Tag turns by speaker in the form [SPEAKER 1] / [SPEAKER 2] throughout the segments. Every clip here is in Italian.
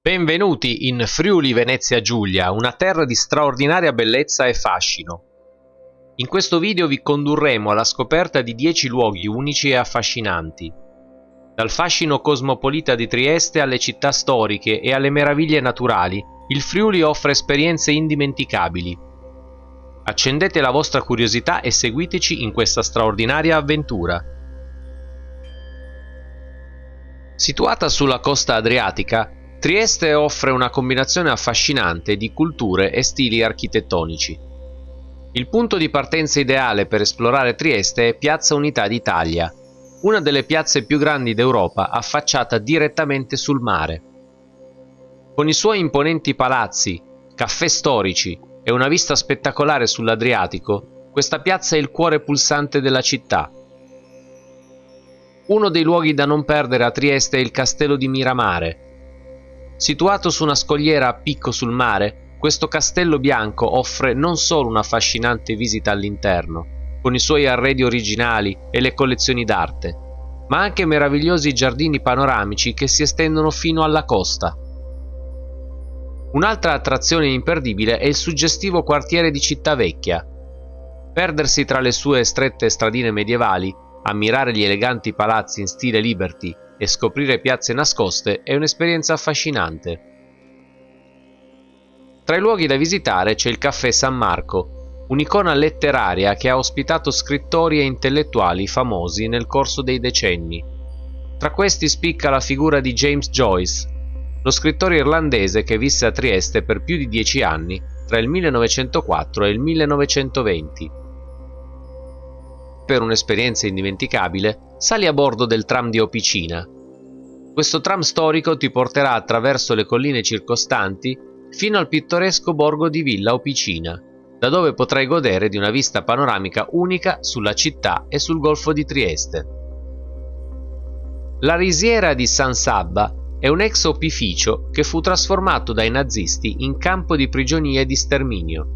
[SPEAKER 1] Benvenuti in Friuli Venezia Giulia, una terra di straordinaria bellezza e fascino. In questo video vi condurremo alla scoperta di 10 luoghi unici e affascinanti. Dal fascino cosmopolita di Trieste alle città storiche e alle meraviglie naturali, il Friuli offre esperienze indimenticabili. Accendete la vostra curiosità e seguiteci in questa straordinaria avventura. Situata sulla costa adriatica, Trieste offre una combinazione affascinante di culture e stili architettonici. Il punto di partenza ideale per esplorare Trieste è Piazza Unità d'Italia, una delle piazze più grandi d'Europa affacciata direttamente sul mare. Con i suoi imponenti palazzi, caffè storici e una vista spettacolare sull'Adriatico, questa piazza è il cuore pulsante della città. Uno dei luoghi da non perdere a Trieste è il Castello di Miramare. Situato su una scogliera a picco sul mare, questo castello bianco offre non solo un'affascinante visita all'interno, con i suoi arredi originali e le collezioni d'arte, ma anche meravigliosi giardini panoramici che si estendono fino alla costa. Un'altra attrazione imperdibile è il suggestivo quartiere di Cittavecchia. Perdersi tra le sue strette stradine medievali, ammirare gli eleganti palazzi in stile Liberty e scoprire piazze nascoste è un'esperienza affascinante. Tra i luoghi da visitare c'è il Caffè San Marco, un'icona letteraria che ha ospitato scrittori e intellettuali famosi nel corso dei decenni. Tra questi spicca la figura di James Joyce, lo scrittore irlandese che visse a Trieste per più di 10 anni, tra il 1904 e il 1920. Per un'esperienza indimenticabile, sali a bordo del tram di Opicina. Questo tram storico ti porterà attraverso le colline circostanti fino al pittoresco borgo di Villa Opicina, da dove potrai godere di una vista panoramica unica sulla città e sul golfo di Trieste. La risiera di San Sabba è un ex opificio che fu trasformato dai nazisti in campo di prigionia e di sterminio.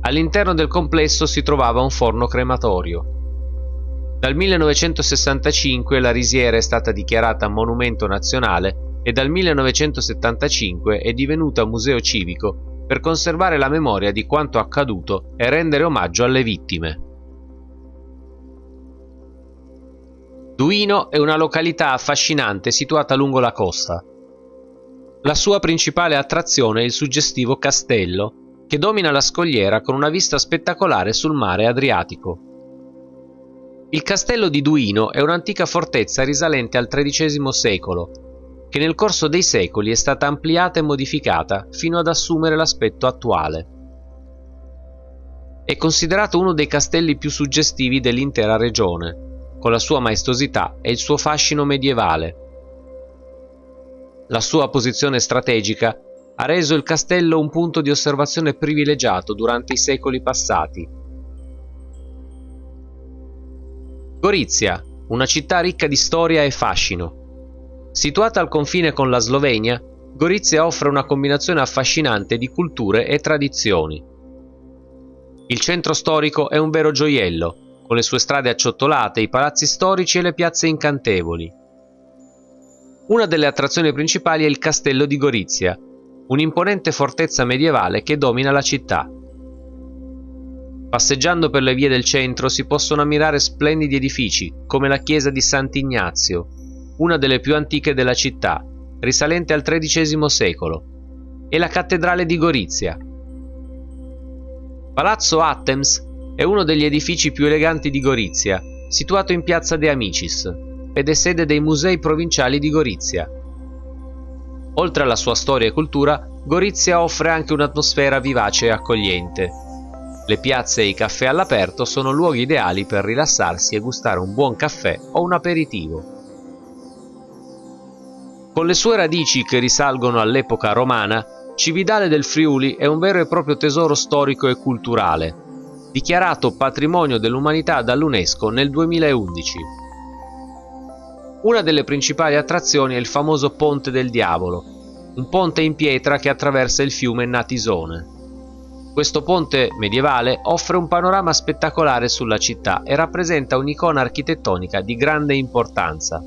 [SPEAKER 1] All'interno del complesso si trovava un forno crematorio. Dal 1965 la risiera è stata dichiarata monumento nazionale e dal 1975 è divenuta museo civico per conservare la memoria di quanto accaduto e rendere omaggio alle vittime. Duino è una località affascinante situata lungo la costa. La sua principale attrazione è il suggestivo castello, che domina la scogliera con una vista spettacolare sul mare Adriatico. Il castello di Duino è un'antica fortezza risalente al XIII secolo, che nel corso dei secoli è stata ampliata e modificata fino ad assumere l'aspetto attuale. È considerato uno dei castelli più suggestivi dell'intera regione, con la sua maestosità e il suo fascino medievale. La sua posizione strategica ha reso il castello un punto di osservazione privilegiato durante i secoli passati. Gorizia, una città ricca di storia e fascino. Situata al confine con la Slovenia, Gorizia offre una combinazione affascinante di culture e tradizioni. Il centro storico è un vero gioiello, con le sue strade acciottolate, i palazzi storici e le piazze incantevoli. Una delle attrazioni principali è il Castello di Gorizia, un'imponente fortezza medievale che domina la città. Passeggiando per le vie del centro si possono ammirare splendidi edifici come la chiesa di Sant'Ignazio, una delle più antiche della città, risalente al XIII secolo, e la cattedrale di Gorizia. Palazzo Attems è uno degli edifici più eleganti di Gorizia, situato in piazza De Amicis, ed è sede dei musei provinciali di Gorizia. Oltre alla sua storia e cultura, Gorizia offre anche un'atmosfera vivace e accogliente. Le piazze e i caffè all'aperto sono luoghi ideali per rilassarsi e gustare un buon caffè o un aperitivo. Con le sue radici che risalgono all'epoca romana, Cividale del Friuli è un vero e proprio tesoro storico e culturale, dichiarato patrimonio dell'umanità dall'UNESCO nel 2011. Una delle principali attrazioni è il famoso Ponte del Diavolo, un ponte in pietra che attraversa il fiume Natisone. Questo ponte medievale offre un panorama spettacolare sulla città e rappresenta un'icona architettonica di grande importanza.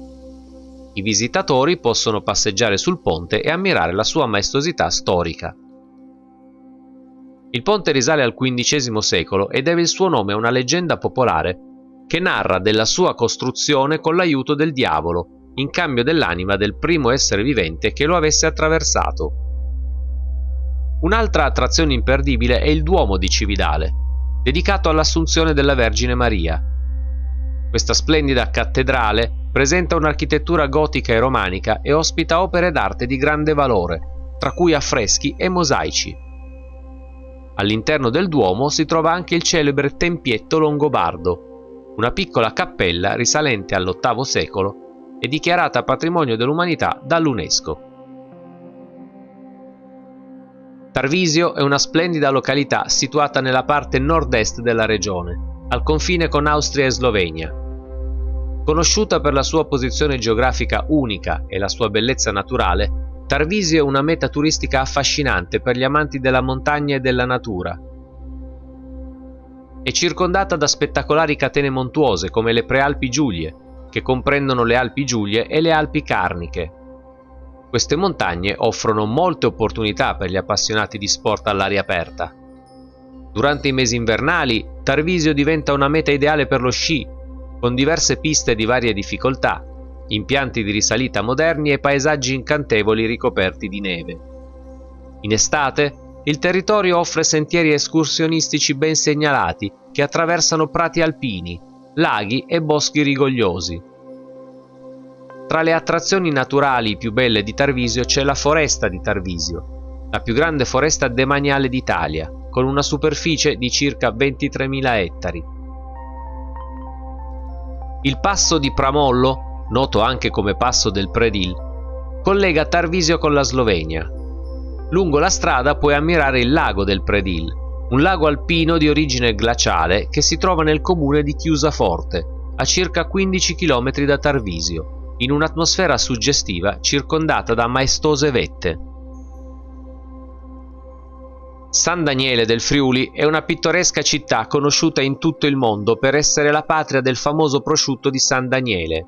[SPEAKER 1] I visitatori possono passeggiare sul ponte e ammirare la sua maestosità storica. Il ponte risale al XV secolo e deve il suo nome a una leggenda popolare che narra della sua costruzione con l'aiuto del diavolo, in cambio dell'anima del primo essere vivente che lo avesse attraversato. Un'altra attrazione imperdibile è il Duomo di Cividale, dedicato all'Assunzione della Vergine Maria. Questa splendida cattedrale presenta un'architettura gotica e romanica e ospita opere d'arte di grande valore, tra cui affreschi e mosaici. All'interno del Duomo si trova anche il celebre Tempietto Longobardo, una piccola cappella risalente all'VIII secolo e dichiarata Patrimonio dell'Umanità dall'UNESCO. Tarvisio è una splendida località situata nella parte nord-est della regione, al confine con Austria e Slovenia. Conosciuta per la sua posizione geografica unica e la sua bellezza naturale, Tarvisio è una meta turistica affascinante per gli amanti della montagna e della natura. È circondata da spettacolari catene montuose come le Prealpi Giulie, che comprendono le Alpi Giulie e le Alpi Carniche. Queste montagne offrono molte opportunità per gli appassionati di sport all'aria aperta. Durante i mesi invernali, Tarvisio diventa una meta ideale per lo sci, con diverse piste di varie difficoltà, impianti di risalita moderni e paesaggi incantevoli ricoperti di neve. In estate, il territorio offre sentieri escursionistici ben segnalati che attraversano prati alpini, laghi e boschi rigogliosi. Tra le attrazioni naturali più belle di Tarvisio c'è la Foresta di Tarvisio, la più grande foresta demaniale d'Italia, con una superficie di circa 23.000 ettari. Il passo di Pramollo, noto anche come passo del Predil, collega Tarvisio con la Slovenia. Lungo la strada puoi ammirare il lago del Predil, un lago alpino di origine glaciale che si trova nel comune di Chiusaforte, a circa 15 km da Tarvisio, in un'atmosfera suggestiva circondata da maestose vette. San Daniele del Friuli è una pittoresca città conosciuta in tutto il mondo per essere la patria del famoso prosciutto di San Daniele,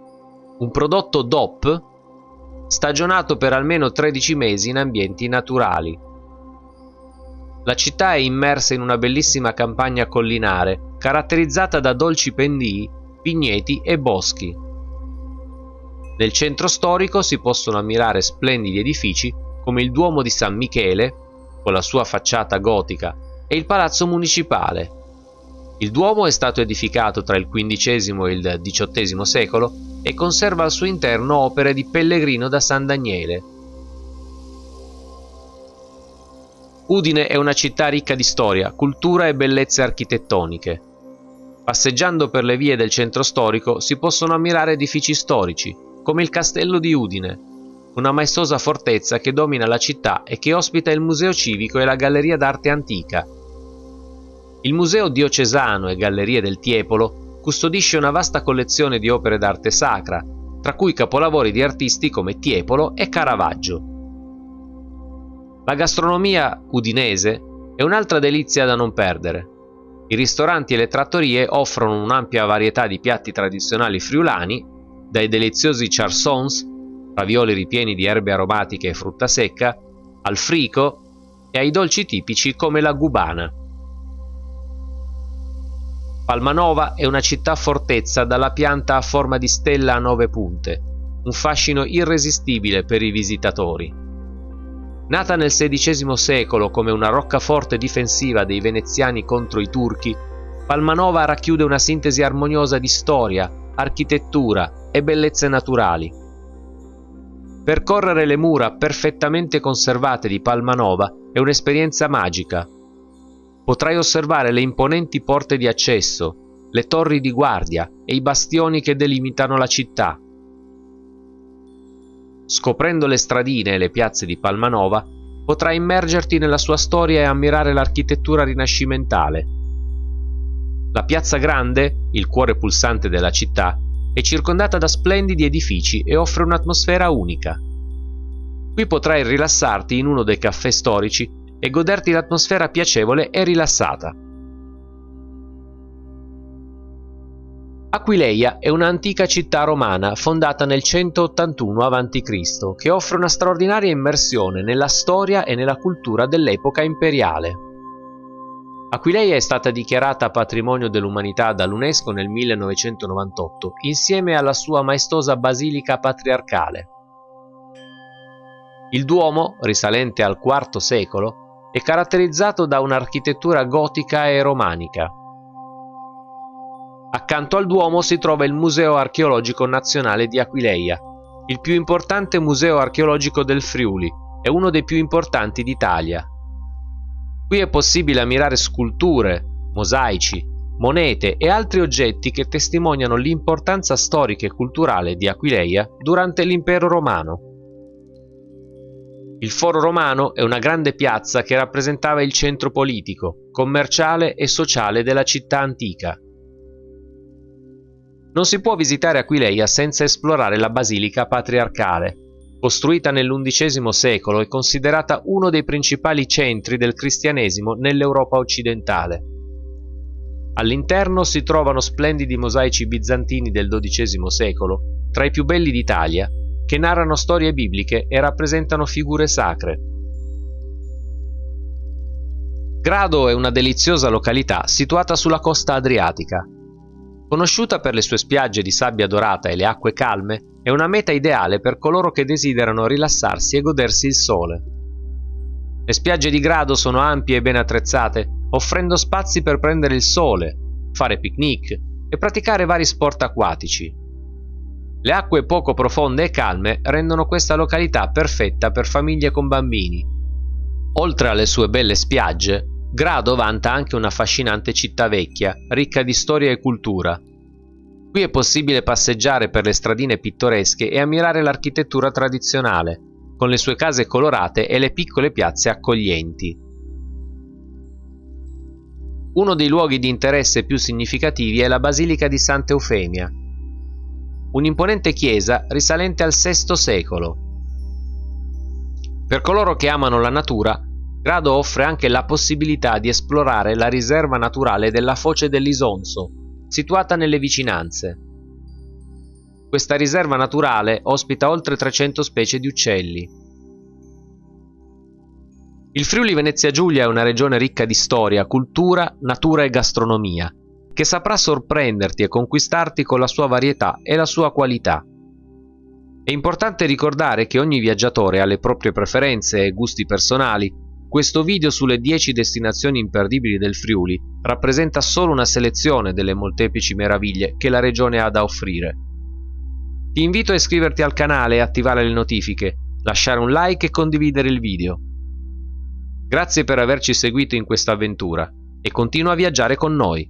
[SPEAKER 1] un prodotto DOP stagionato per almeno 13 mesi in ambienti naturali. La città è immersa in una bellissima campagna collinare, caratterizzata da dolci pendii, vigneti e boschi. Nel centro storico si possono ammirare splendidi edifici come il Duomo di San Michele, con la sua facciata gotica, e il Palazzo Municipale. Il Duomo è stato edificato tra il XV e il XVIII secolo e conserva al suo interno opere di Pellegrino da San Daniele. Udine è una città ricca di storia, cultura e bellezze architettoniche. Passeggiando per le vie del centro storico si possono ammirare edifici storici, come il Castello di Udine, una maestosa fortezza che domina la città e che ospita il Museo Civico e la Galleria d'Arte Antica. Il Museo Diocesano e Gallerie del Tiepolo custodisce una vasta collezione di opere d'arte sacra, tra cui capolavori di artisti come Tiepolo e Caravaggio. La gastronomia udinese è un'altra delizia da non perdere. I ristoranti e le trattorie offrono un'ampia varietà di piatti tradizionali friulani, dai deliziosi charsons, ravioli ripieni di erbe aromatiche e frutta secca, al frico e ai dolci tipici come la gubana. Palmanova è una città fortezza dalla pianta a forma di stella a 9 punte, un fascino irresistibile per i visitatori. Nata nel XVI secolo come una roccaforte difensiva dei veneziani contro i turchi, Palmanova racchiude una sintesi armoniosa di storia, architettura e bellezze naturali. Percorrere le mura perfettamente conservate di Palmanova è un'esperienza magica. Potrai osservare le imponenti porte di accesso, le torri di guardia e i bastioni che delimitano la città. Scoprendo le stradine e le piazze di Palmanova, potrai immergerti nella sua storia e ammirare l'architettura rinascimentale. La Piazza Grande, il cuore pulsante della città, è circondata da splendidi edifici e offre un'atmosfera unica. Qui potrai rilassarti in uno dei caffè storici e goderti l'atmosfera piacevole e rilassata. Aquileia è un'antica città romana fondata nel 181 a.C., che offre una straordinaria immersione nella storia e nella cultura dell'epoca imperiale. Aquileia è stata dichiarata Patrimonio dell'Umanità dall'UNESCO nel 1998, insieme alla sua maestosa basilica patriarcale. Il Duomo, risalente al IV secolo, è caratterizzato da un'architettura gotica e romanica. Accanto al Duomo si trova il Museo Archeologico Nazionale di Aquileia, il più importante museo archeologico del Friuli e uno dei più importanti d'Italia. Qui è possibile ammirare sculture, mosaici, monete e altri oggetti che testimoniano l'importanza storica e culturale di Aquileia durante l'Impero Romano. Il Foro Romano è una grande piazza che rappresentava il centro politico, commerciale e sociale della città antica. Non si può visitare Aquileia senza esplorare la Basilica Patriarcale, costruita nell'XI secolo e considerata uno dei principali centri del cristianesimo nell'Europa occidentale. All'interno si trovano splendidi mosaici bizantini del XII secolo, tra i più belli d'Italia, che narrano storie bibliche e rappresentano figure sacre. Grado è una deliziosa località situata sulla costa adriatica. Conosciuta per le sue spiagge di sabbia dorata e le acque calme, è una meta ideale per coloro che desiderano rilassarsi e godersi il sole. Le spiagge di Grado sono ampie e ben attrezzate, offrendo spazi per prendere il sole, fare picnic e praticare vari sport acquatici. Le acque poco profonde e calme rendono questa località perfetta per famiglie con bambini. Oltre alle sue belle spiagge, Grado vanta anche una affascinante città vecchia, ricca di storia e cultura. Qui è possibile passeggiare per le stradine pittoresche e ammirare l'architettura tradizionale, con le sue case colorate e le piccole piazze accoglienti. Uno dei luoghi di interesse più significativi è la Basilica di Santa Eufemia, un'imponente chiesa risalente al VI secolo. Per coloro che amano la natura, Grado offre anche la possibilità di esplorare la riserva naturale della Foce dell'Isonzo, situata nelle vicinanze. Questa riserva naturale ospita oltre 300 specie di uccelli. Il Friuli Venezia Giulia è una regione ricca di storia, cultura, natura e gastronomia, che saprà sorprenderti e conquistarti con la sua varietà e la sua qualità. È importante ricordare che ogni viaggiatore ha le proprie preferenze e gusti personali. Questo video sulle 10 destinazioni imperdibili del Friuli rappresenta solo una selezione delle molteplici meraviglie che la regione ha da offrire. Ti invito a iscriverti al canale e attivare le notifiche, lasciare un like e condividere il video. Grazie per averci seguito in questa avventura e continua a viaggiare con noi.